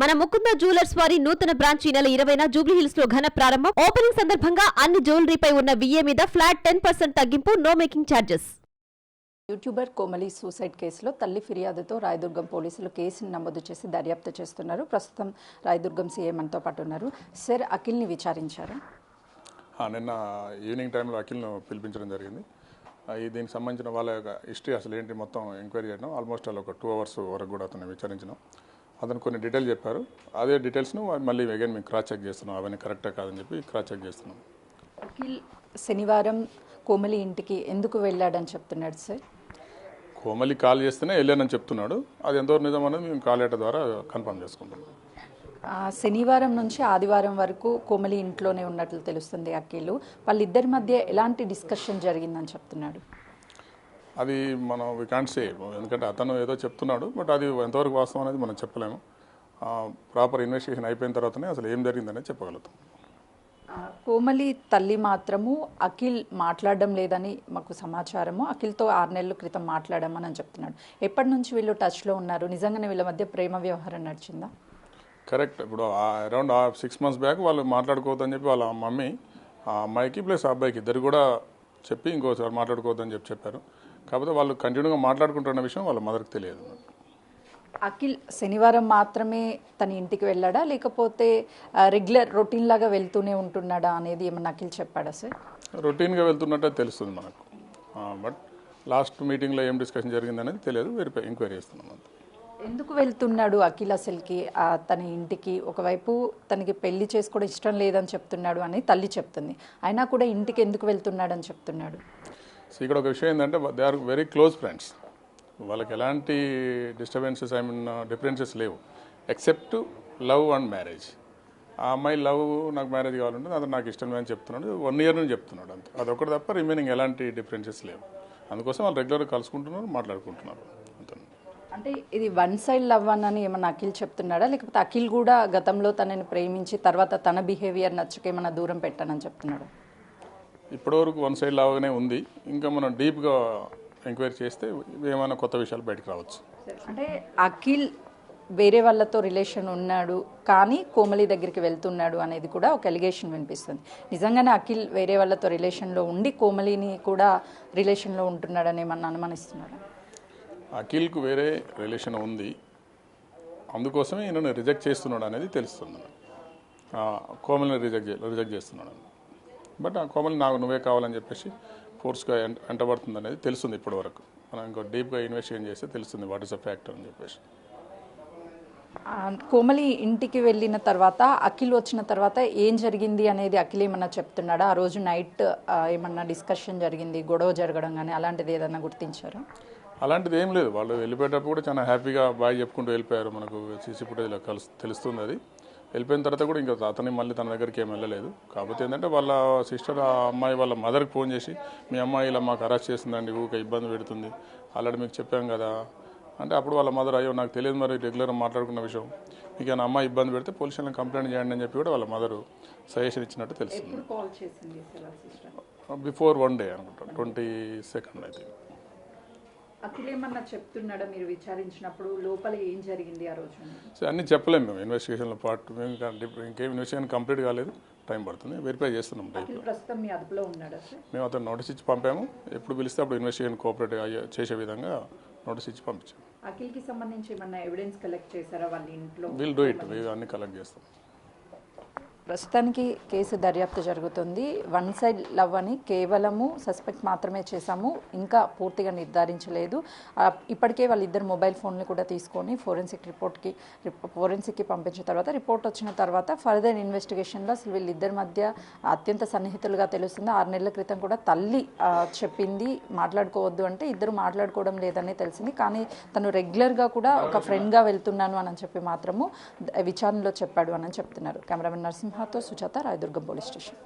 మన ముకుంద జ్యువెలర్స్ వారి నూతన బ్రాంచ్ ఈ నెల 20న జూబ్లీహిల్స్ లో ఘన ప్రారంభం. ఓపెనింగ్ సందర్భంగా అన్ని జ్యువెలరీపై ఉన్న VA మీద ఫ్లాట్ 10% తగ్గింపు, no making charges. YouTuber Komali suicide కేసులో తల్లి ఫిర్యాదుతో రాయదుర్గం పోలీసులు కేసును నమోదు చేసి దర్యాప్తు చేస్తున్నారు. ప్రస్తుతం రాయదుర్గం సీఐ మనతో పాటు ఉన్నారు. సార్, అఖిల్ని విచారించారా? నిన్న ఈవినింగ్ టైంలో అఖిల్ను పిలిపించడం జరిగింది. దీనికి సంబంధించిన వాళ్ళ యొక్క హిస్టరీ అసలు ఏంటి మొత్తం ఎంక్వైరీ చేయడం. ఆల్మోస్ట్ అలా ఒక 2 hours వరకు కూడా అతను విచారించినాం. అతను కొన్ని డీటెయిల్స్ చెప్పారు. అదే డీటెయిల్స్ను మళ్ళీ అగైన్ మేము క్రాస్ చెక్ చేస్తున్నాం. అవన్నీ కరెక్టా కాదని చెప్పి క్రాస్ చెక్ చేస్తున్నాం. అఖిల్ శనివారం కోమలి ఇంటికి ఎందుకు వెళ్ళాడని చెప్తున్నాడు సార్? కోమలి కాల్ చేస్తేనే వెళ్ళానని చెప్తున్నాడు. అది ఎంతవరకు నిజం అనేది మేము కాల్ లెటర్ ద్వారా కన్ఫర్మ్ చేసుకుంటాం. శనివారం నుంచి ఆదివారం వరకు కోమలి ఇంట్లోనే ఉన్నట్లు తెలుస్తుంది అఖిల్. వాళ్ళిద్దరి మధ్య ఎలాంటి డిస్కషన్ జరిగిందని చెప్తున్నాడు? అది మనం వి కాంట్ సే, ఎందుకంటే అతను ఏదో చెప్తున్నాడు. బట్ అది ఎంతవరకు వాస్తవం అనేది మనం చెప్పలేము. ప్రాపర్ ఇన్వెస్టిగేషన్ అయిపోయిన తర్వాతనే అసలు ఏం జరిగిందనేది చెప్పగలుగుతాం. కోమలి తల్లి మాత్రము అఖిల్ మాట్లాడడం లేదని మాకు సమాచారము. అఖిల్తో 6 నెలల క్రితం మాట్లాడామని చెప్తున్నాడు. ఎప్పటి నుంచి వీళ్ళు టచ్లో ఉన్నారు? నిజంగానే వీళ్ళ మధ్య ప్రేమ వ్యవహారం నడిచిందా? కరెక్ట్. ఇప్పుడు అరౌండ్ 6 months బ్యాక్ వాళ్ళు మాట్లాడుకోవద్దని చెప్పి వాళ్ళ మమ్మీ ఆ అమ్మాయికి ప్లస్ ఆ అబ్బాయికి ఇద్దరు కూడా చెప్పి ఇంకోసారి మాట్లాడుకోవద్దని చెప్పారు. కాకపోతే వాళ్ళు కంటిన్యూగా మాట్లాడుకుంటున్న విషయం వాళ్ళ మదర్కి తెలియదు. అఖిల్ శనివారం మాత్రమే తన ఇంటికి వెళ్ళాడా, లేకపోతే రెగ్యులర్ రొటీన్ లాగా వెళ్తూనే ఉంటున్నాడా అనేది ఏమన్నా అఖిల్ చెప్పాడా సార్? రొటీన్గా వెళ్తున్నట్టే తెలుస్తుంది మనకు. బట్ లాస్ట్ మీటింగ్లో ఏం డిస్కషన్ జరిగిందనేది తెలియదు. ఎంక్వైరీ చేస్తున్నాం అంతే. ఎందుకు వెళ్తున్నాడు అఖిల్ అసలుకి తన ఇంటికి? ఒకవైపు తనకి పెళ్లి చేసుకోవడం ఇష్టం లేదని చెప్తున్నాడు అని తల్లి చెప్తుంది. అయినా కూడా ఇంటికి ఎందుకు వెళ్తున్నాడు అని చెప్తున్నాడు? సో ఇక్కడ ఒక విషయం ఏంటంటే they are very close friends. వాళ్ళకి ఎలాంటి డిస్టర్బెన్సెస్ డిఫరెన్సెస్ లేవు ఎక్సెప్ట్ లవ్ అండ్ మ్యారేజ్. ఆ అమ్మాయి లవ్ నాకు మ్యారేజ్ కావాలంటే అది నాకు ఇష్టం అని చెప్తున్నాడు. 1 year నుంచి చెప్తున్నాడు అంతే. అదొకటి తప్ప రిమైనింగ్ ఎలాంటి డిఫరెన్సెస్ లేవు. అందుకోసం వాళ్ళు రెగ్యులర్గా కలుసుకుంటున్నారు, మాట్లాడుకుంటున్నారు అంతే. అంటే ఇది 1 side లవ్ అని ఏమన్నా అఖిల్ చెప్తున్నాడా, లేకపోతే అఖిల్ కూడా గతంలో తనని ప్రేమించి తర్వాత తన బిహేవియర్ నచ్చక ఏమన్నా దూరం పెట్టానని చెప్తున్నాడు? ఇప్పటివరకు 1 side లాగానే ఉంది. ఇంకా మనం డీప్గా ఎంక్వైరీ చేస్తే ఏమైనా కొత్త విషయాలు బయటకు రావచ్చు. అంటే అఖిల్ వేరే వాళ్ళతో రిలేషన్ ఉన్నాడు కానీ కోమలి దగ్గరికి వెళ్తున్నాడు అనేది కూడా ఒక ఎలిగేషన్ వినిపిస్తుంది. నిజంగానే అఖిల్ వేరే వాళ్ళతో రిలేషన్లో ఉండి కోమలిని కూడా రిలేషన్లో ఉంటున్నాడని ఏమన్నా అనుమానిస్తున్నాడు? అఖిల్కు వేరే రిలేషన్ ఉంది, అందుకోసమే ఈయనను రిజెక్ట్ చేస్తున్నాడు అనేది తెలుస్తుంది. కోమలిని రిజెక్ట్ చేస్తున్నాడు. బట్ ఆ కోమలి నాకు నువ్వే కావాలని చెప్పేసి ఫోర్స్గా వెంటబడుతుంది అనేది తెలుస్తుంది ఇప్పటి వరకు. మనం ఇంకో డీప్గా ఇన్వెస్టిగేట్ చేస్తే తెలుస్తుంది వాట్ ఈస్ ద ఫ్యాక్టర్ అని చెప్పేసి. కోమలి ఇంటికి వెళ్ళిన తర్వాత అఖిల్ వచ్చిన తర్వాత ఏం జరిగింది అనేది అఖిల్ ఏమన్నా చెప్తున్నాడా? ఆ రోజు నైట్ ఏమన్నా డిస్కషన్ జరిగింది, గొడవ జరగడం కానీ అలాంటిది ఏదన్నా గుర్తించారా? అలాంటిది ఏం లేదు. వాళ్ళు వెళ్ళిపోయేటప్పుడు కూడా చాలా హ్యాపీగా బాయ్ చెప్పుకుంటూ వెళ్ళిపోయారు. మనకు సీసీ ఫుటేజ్లో తెలుస్తుంది. అది వెళ్ళిపోయిన తర్వాత కూడా ఇంకా అతని మళ్ళీ తన దగ్గరికి ఏం వెళ్ళలేదు. కాకపోతే ఏంటంటే వాళ్ళ సిస్టర్ ఆ అమ్మాయి వాళ్ళ మదర్కి ఫోన్ చేసి మీ అమ్మాయి ఇలా మాకు అరెస్ట్ చేసిందండి, ఊరికే ఇబ్బంది పెడుతుంది, ఆల్రెడీ మీకు చెప్పాం కదా అంటే అప్పుడు వాళ్ళ మదర్ అయ్యో నాకు తెలియదు మరి రెగ్యులర్గా మాట్లాడుకున్న విషయం, మీకు ఏమైనా అమ్మాయి ఇబ్బంది పెడితే పోలీస్ స్టేషన్లో కంప్లైంట్ చేయండి అని చెప్పి కూడా వాళ్ళ మదరు సజెషన్ ఇచ్చినట్టు తెలుస్తుంది. బిఫోర్ 1 day అనుకుంటా, 22nd అయితే. అఖిల్ ఏమన్నా చెప్తున్నాడా మీరు విచారించినప్పుడు లోపల ఏం జరిగింది ఆ రోజు? సో అన్నీ చెప్పలేము మేము ఇన్వెస్టిగేషన్లో పార్ట్. మేము ఇంకేం ఇన్వెస్టిగేషన్ కంప్లీట్ కాలేదు, టైం పడుతుంది. వెరిఫై చేస్తున్నాం. ప్రస్తుతం మీ అదుపులో ఉన్నాడా సార్? మేము అతను నోటీస్ ఇచ్చి పంపాము. ఎప్పుడు పిలిస్తే అప్పుడు ఇన్వెస్టిగేషన్ కోఆపరేట్ చేసే విధంగా నోటీస్ ఇచ్చి పంపించాము. అఖిల్కి సంబంధించి ఏమన్నా ఎవిడెన్స్ కలెక్ట్ చేశారా వాళ్ళ ఇంట్లో? విల్ డూ ఇట్, అన్ని కలెక్ట్ చేస్తాం. ప్రస్తుతానికి కేసు దర్యాప్తు జరుగుతుంది. 1 side లవ్ అని కేవలము సస్పెక్ట్ మాత్రమే చేశాము, ఇంకా పూర్తిగా నిర్ధారించలేదు. ఇప్పటికే వాళ్ళిద్దరు మొబైల్ ఫోన్లు కూడా తీసుకొని ఫోరెన్సిక్కి పంపించిన తర్వాత రిపోర్ట్ వచ్చిన తర్వాత ఫర్దర్ ఇన్వెస్టిగేషన్లో అసలు వీళ్ళిద్దరి మధ్య అత్యంత సన్నిహితులుగా తెలుస్తుంది. 6 నెలల క్రితం కూడా తల్లి చెప్పింది మాట్లాడుకోవద్దు అంటే ఇద్దరు మాట్లాడుకోవడం లేదని తెలిసింది. కానీ తను రెగ్యులర్గా కూడా ఒక ఫ్రెండ్గా వెళ్తున్నాను అని చెప్పి మాత్రము విచారణలో చెప్పాడు అని చెప్తున్నారు. కెమెరామెన్ నరసింహతో సుజాత, రాయదుర్గం పోలీస్ స్టేషన్.